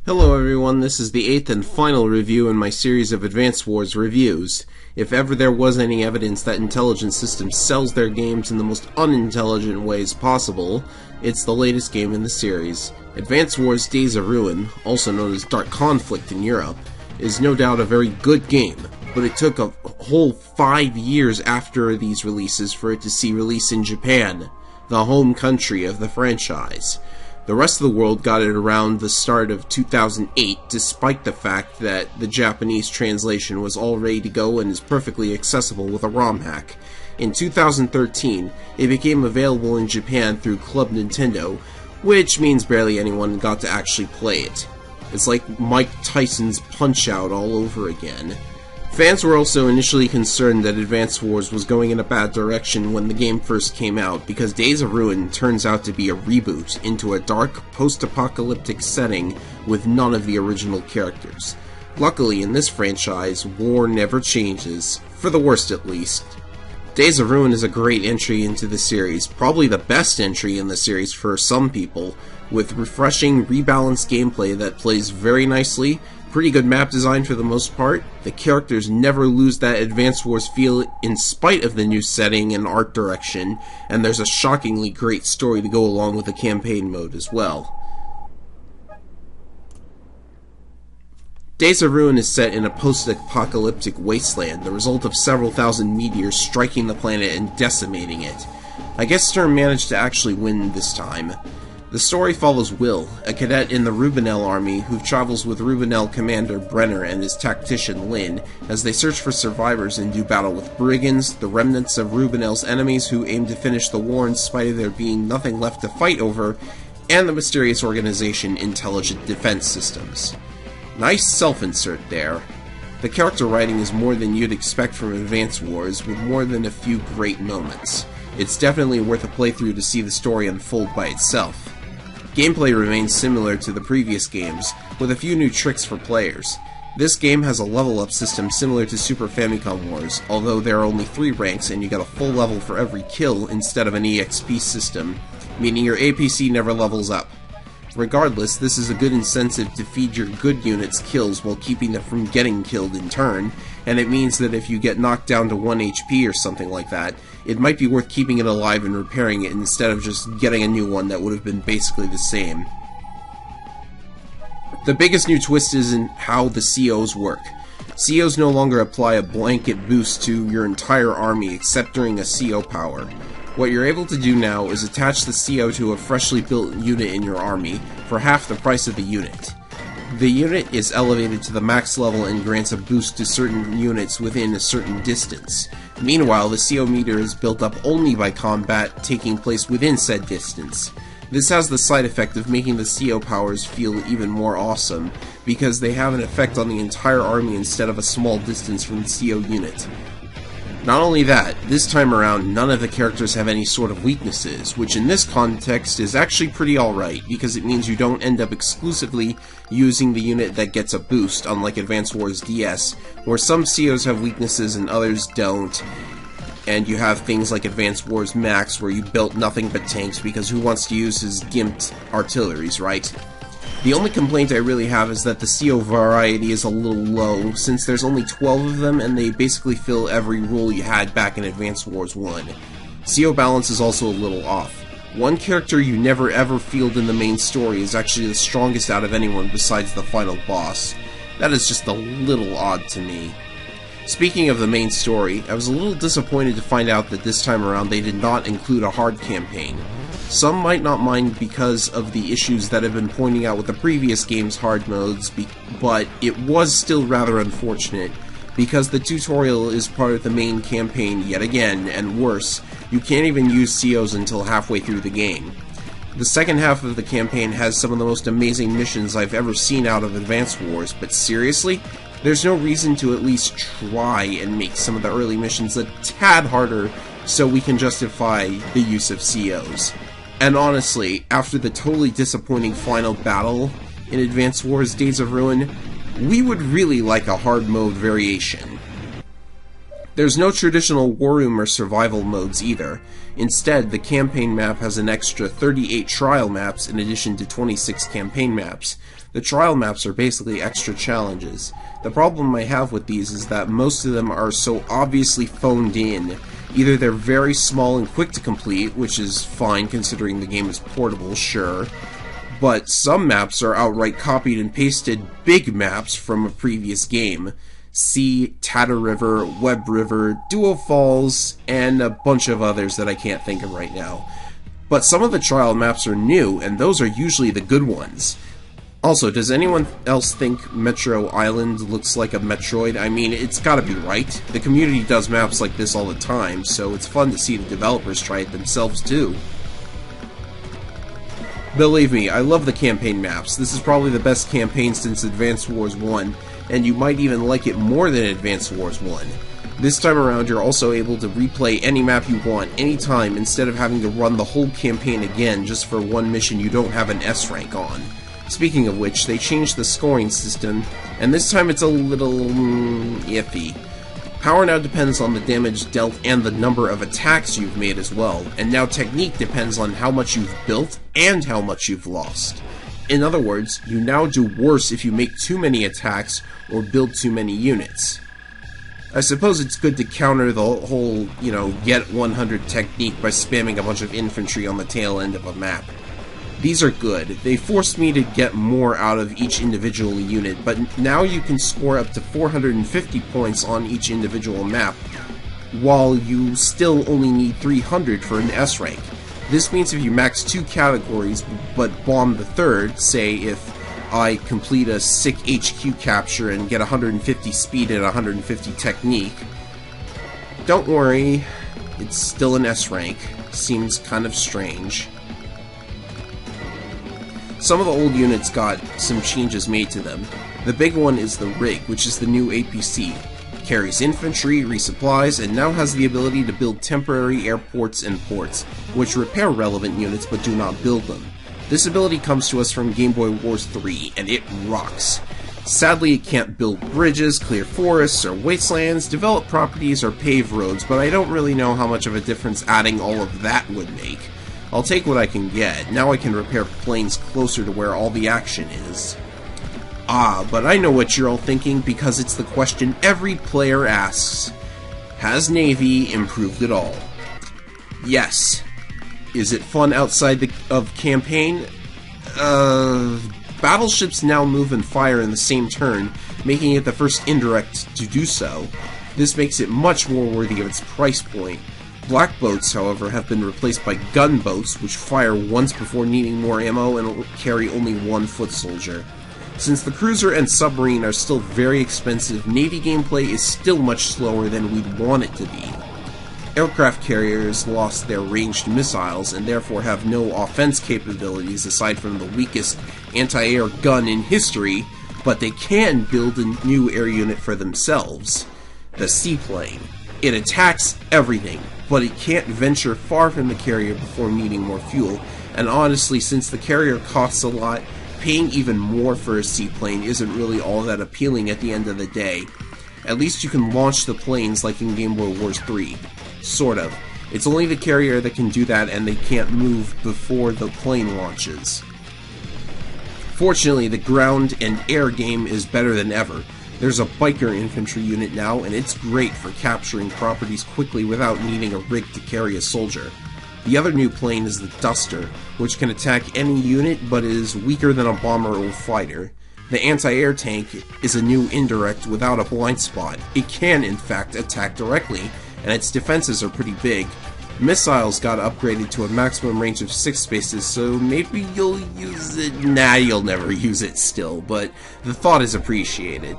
Hello everyone, this is the 8th and final review in my series of Advance Wars reviews. If ever there was any evidence that Intelligent Systems sells their games in the most unintelligent ways possible, it's the latest game in the series. Advance Wars Days of Ruin, also known as Dark Conflict in Europe, is no doubt a very good game, but it took a whole 5 years after these releases for it to see release in Japan, the home country of the franchise. The rest of the world got it around the start of 2008, despite the fact that the Japanese translation was all ready to go and is perfectly accessible with a ROM hack. In 2013, it became available in Japan through Club Nintendo, which means barely anyone got to actually play it. It's like Mike Tyson's Punch-Out all over again. Fans were also initially concerned that Advance Wars was going in a bad direction when the game first came out, because Days of Ruin turns out to be a reboot into a dark, post-apocalyptic setting with none of the original characters. Luckily, in this franchise, war never changes, for the worst at least. Days of Ruin is a great entry into the series, probably the best entry in the series for some people, with refreshing, rebalanced gameplay that plays very nicely, pretty good map design for the most part. The characters never lose that Advance Wars feel in spite of the new setting and art direction, and there's a shockingly great story to go along with the campaign mode as well. Days of Ruin is set in a post-apocalyptic wasteland, the result of several thousand meteors striking the planet and decimating it. I guess Stern managed to actually win this time. The story follows Will, a cadet in the Rubinel army who travels with Rubinel commander Brenner and his tactician Lynn as they search for survivors and do battle with brigands, the remnants of Rubinel's enemies who aim to finish the war in spite of there being nothing left to fight over, and the mysterious organization Intelligent Defense Systems. Nice self-insert there. The character writing is more than you'd expect from Advance Wars, with more than a few great moments. It's definitely worth a playthrough to see the story unfold by itself. Gameplay remains similar to the previous games, with a few new tricks for players. This game has a level-up system similar to Super Famicom Wars, although there are only 3 ranks and you get a full level for every kill instead of an EXP system, meaning your APC never levels up. Regardless, this is a good incentive to feed your good units kills while keeping them from getting killed in turn, and it means that if you get knocked down to 1 HP or something like that, it might be worth keeping it alive and repairing it instead of just getting a new one that would have been basically the same. The biggest new twist is in how the COs work. COs no longer apply a blanket boost to your entire army except during a CO power. What you're able to do now is attach the CO to a freshly built unit in your army for half the price of the unit. The unit is elevated to the max level and grants a boost to certain units within a certain distance. Meanwhile, the CO meter is built up only by combat taking place within said distance. This has the side effect of making the CO powers feel even more awesome, because they have an effect on the entire army instead of a small distance from the CO unit. Not only that, this time around none of the characters have any sort of weaknesses, which in this context is actually pretty alright, because it means you don't end up exclusively using the unit that gets a boost, unlike Advance Wars DS, where some COs have weaknesses and others don't, and you have things like Advance Wars Max where you built nothing but tanks because who wants to use his gimped artilleries, right? The only complaint I really have is that the CO variety is a little low, since there's only 12 of them and they basically fill every role you had back in Advance Wars 1. CO balance is also a little off. One character you never ever field in the main story is actually the strongest out of anyone besides the final boss. That is just a little odd to me. Speaking of the main story, I was a little disappointed to find out that this time around they did not include a hard campaign. Some might not mind because of the issues that I've been pointing out with the previous game's hard modes, but it was still rather unfortunate, because the tutorial is part of the main campaign yet again, and worse, you can't even use COs until halfway through the game. The second half of the campaign has some of the most amazing missions I've ever seen out of Advance Wars, but seriously? There's no reason to at least try and make some of the early missions a tad harder so we can justify the use of COs. And honestly, after the totally disappointing final battle in Advance Wars Days of Ruin, we would really like a hard mode variation. There's no traditional war room or survival modes either. Instead, the campaign map has an extra 38 trial maps in addition to 26 campaign maps. The trial maps are basically extra challenges. The problem I have with these is that most of them are so obviously phoned in. Either they're very small and quick to complete, which is fine considering the game is portable, sure, but some maps are outright copied and pasted big maps from a previous game. See Tatter River, Web River, Duo Falls, and a bunch of others that I can't think of right now. But some of the trial maps are new, and those are usually the good ones. Also, does anyone else think Metro Island looks like a Metroid? I mean, it's gotta be right. The community does maps like this all the time, so it's fun to see the developers try it themselves too. Believe me, I love the campaign maps. This is probably the best campaign since Advance Wars 1, and you might even like it more than Advance Wars 1. This time around, you're also able to replay any map you want, anytime, instead of having to run the whole campaign again just for one mission you don't have an S rank on. Speaking of which, they changed the scoring system, and this time it's a little iffy. Power now depends on the damage dealt and the number of attacks you've made as well, and now technique depends on how much you've built and how much you've lost. In other words, you now do worse if you make too many attacks or build too many units. I suppose it's good to counter the whole, get 100 technique by spamming a bunch of infantry on the tail end of a map. These are good. They forced me to get more out of each individual unit, but now you can score up to 450 points on each individual map, while you still only need 300 for an S rank. This means if you max 2 categories but bomb the third, say if I complete a sick HQ capture and get 150 speed and 150 technique, don't worry, it's still an S rank. Seems kind of strange. Some of the old units got some changes made to them. The big one is the Rig, which is the new APC. Carries infantry, resupplies, and now has the ability to build temporary airports and ports, which repair relevant units but do not build them. This ability comes to us from Game Boy Wars 3, and it rocks. Sadly, it can't build bridges, clear forests, or wastelands, develop properties, or pave roads, but I don't really know how much of a difference adding all of that would make. I'll take what I can get. Now I can repair planes closer to where all the action is. Ah, but I know what you're all thinking, because it's the question every player asks. Has Navy improved at all? Yes. Is it fun outside of campaign? Battleships now move and fire in the same turn, making it the first indirect to do so. This makes it much more worthy of its price point. Black boats, however, have been replaced by gunboats, which fire once before needing more ammo and carry only one foot soldier. Since the cruiser and submarine are still very expensive, Navy gameplay is still much slower than we'd want it to be. Aircraft carriers lost their ranged missiles and therefore have no offense capabilities aside from the weakest anti-air gun in history, but they can build a new air unit for themselves. The seaplane. It attacks everything, but it can't venture far from the carrier before needing more fuel, and honestly, since the carrier costs a lot, paying even more for a seaplane isn't really all that appealing at the end of the day. At least you can launch the planes like in Game Boy Wars 3. Sort of. It's only the carrier that can do that, and they can't move before the plane launches. Fortunately, the ground and air game is better than ever. There's a biker infantry unit now, and it's great for capturing properties quickly without needing a rig to carry a soldier. The other new plane is the Duster, which can attack any unit but is weaker than a bomber or fighter. The anti-air tank is a new indirect without a blind spot. It can, in fact, attack directly, and its defenses are pretty big. Missiles got upgraded to a maximum range of 6 spaces, so maybe you'll use it. Nah, you'll never use it still, but the thought is appreciated.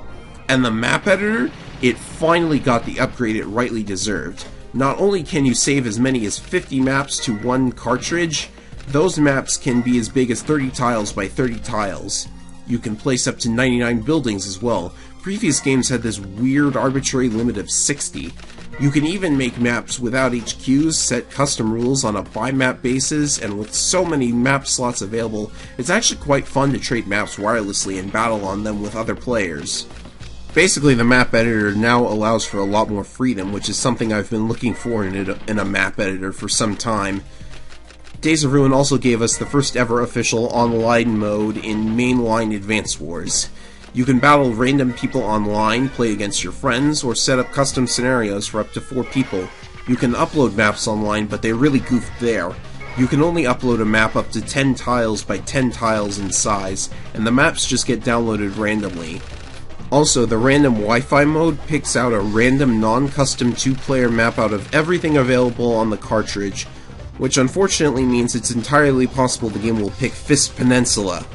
And the map editor? It finally got the upgrade it rightly deserved. Not only can you save as many as 50 maps to one cartridge, those maps can be as big as 30 tiles by 30 tiles. You can place up to 99 buildings as well. Previous games had this weird arbitrary limit of 60. You can even make maps without HQs, set custom rules on a by-map basis, and with so many map slots available, it's actually quite fun to trade maps wirelessly and battle on them with other players. Basically, the map editor now allows for a lot more freedom, which is something I've been looking for in a map editor for some time. Days of Ruin also gave us the first ever official online mode in mainline Advance Wars. You can battle random people online, play against your friends, or set up custom scenarios for up to 4 people. You can upload maps online, but they really goofed there. You can only upload a map up to 10 tiles by 10 tiles in size, and the maps just get downloaded randomly. Also, the random Wi-Fi mode picks out a random non-custom 2-player map out of everything available on the cartridge, which unfortunately means it's entirely possible the game will pick Fist Peninsula.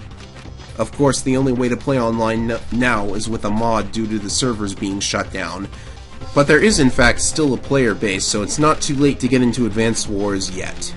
Of course, the only way to play online now is with a mod due to the servers being shut down. But there is in fact still a player base, so it's not too late to get into Advanced Wars yet.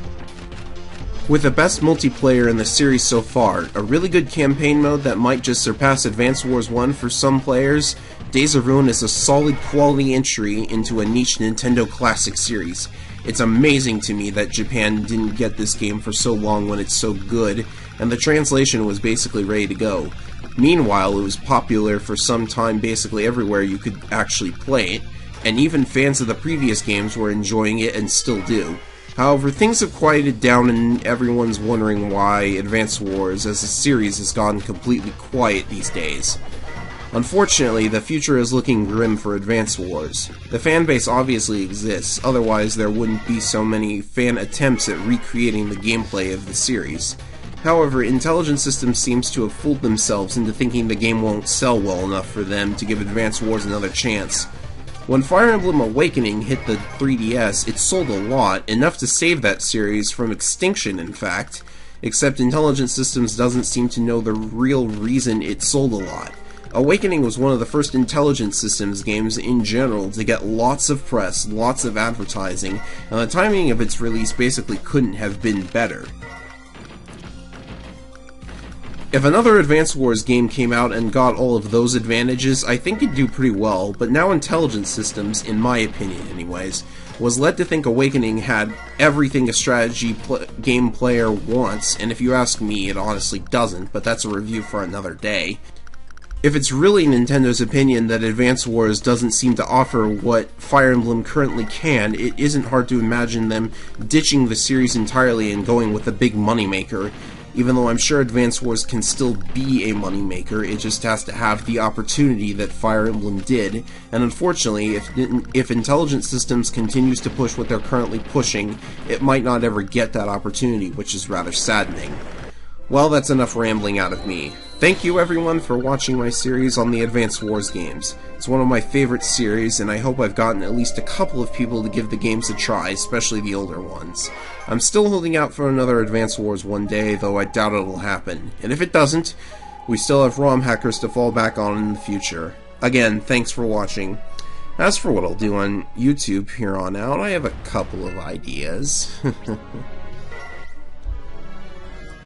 With the best multiplayer in the series so far, a really good campaign mode that might just surpass Advance Wars 1 for some players, Days of Ruin is a solid quality entry into a niche Nintendo classic series. It's amazing to me that Japan didn't get this game for so long when it's so good, and the translation was basically ready to go. Meanwhile, it was popular for some time basically everywhere you could actually play it, and even fans of the previous games were enjoying it and still do. However, things have quieted down and everyone's wondering why Advance Wars as a series has gone completely quiet these days. Unfortunately, the future is looking grim for Advance Wars. The fanbase obviously exists, otherwise there wouldn't be so many fan attempts at recreating the gameplay of the series. However, Intelligent Systems seems to have fooled themselves into thinking the game won't sell well enough for them to give Advance Wars another chance. When Fire Emblem Awakening hit the 3DS, it sold a lot, enough to save that series from extinction in fact, except Intelligent Systems doesn't seem to know the real reason it sold a lot. Awakening was one of the first Intelligent Systems games in general to get lots of press, lots of advertising, and the timing of its release basically couldn't have been better. If another Advance Wars game came out and got all of those advantages, I think it'd do pretty well, but now Intelligent Systems, in my opinion anyways, was led to think Awakening had everything a strategy game player wants, and if you ask me, it honestly doesn't, but that's a review for another day. If it's really Nintendo's opinion that Advance Wars doesn't seem to offer what Fire Emblem currently can, it isn't hard to imagine them ditching the series entirely and going with a big moneymaker. Even though I'm sure Advance Wars can still be a moneymaker, it just has to have the opportunity that Fire Emblem did, and unfortunately, if Intelligent Systems continues to push what they're currently pushing, it might not ever get that opportunity, which is rather saddening. Well, that's enough rambling out of me. Thank you everyone for watching my series on the Advance Wars games. It's one of my favorite series, and I hope I've gotten at least a couple of people to give the games a try, especially the older ones. I'm still holding out for another Advance Wars one day, though I doubt it'll happen. And if it doesn't, we still have ROM hackers to fall back on in the future. Again, thanks for watching. As for what I'll do on YouTube here on out, I have a couple of ideas.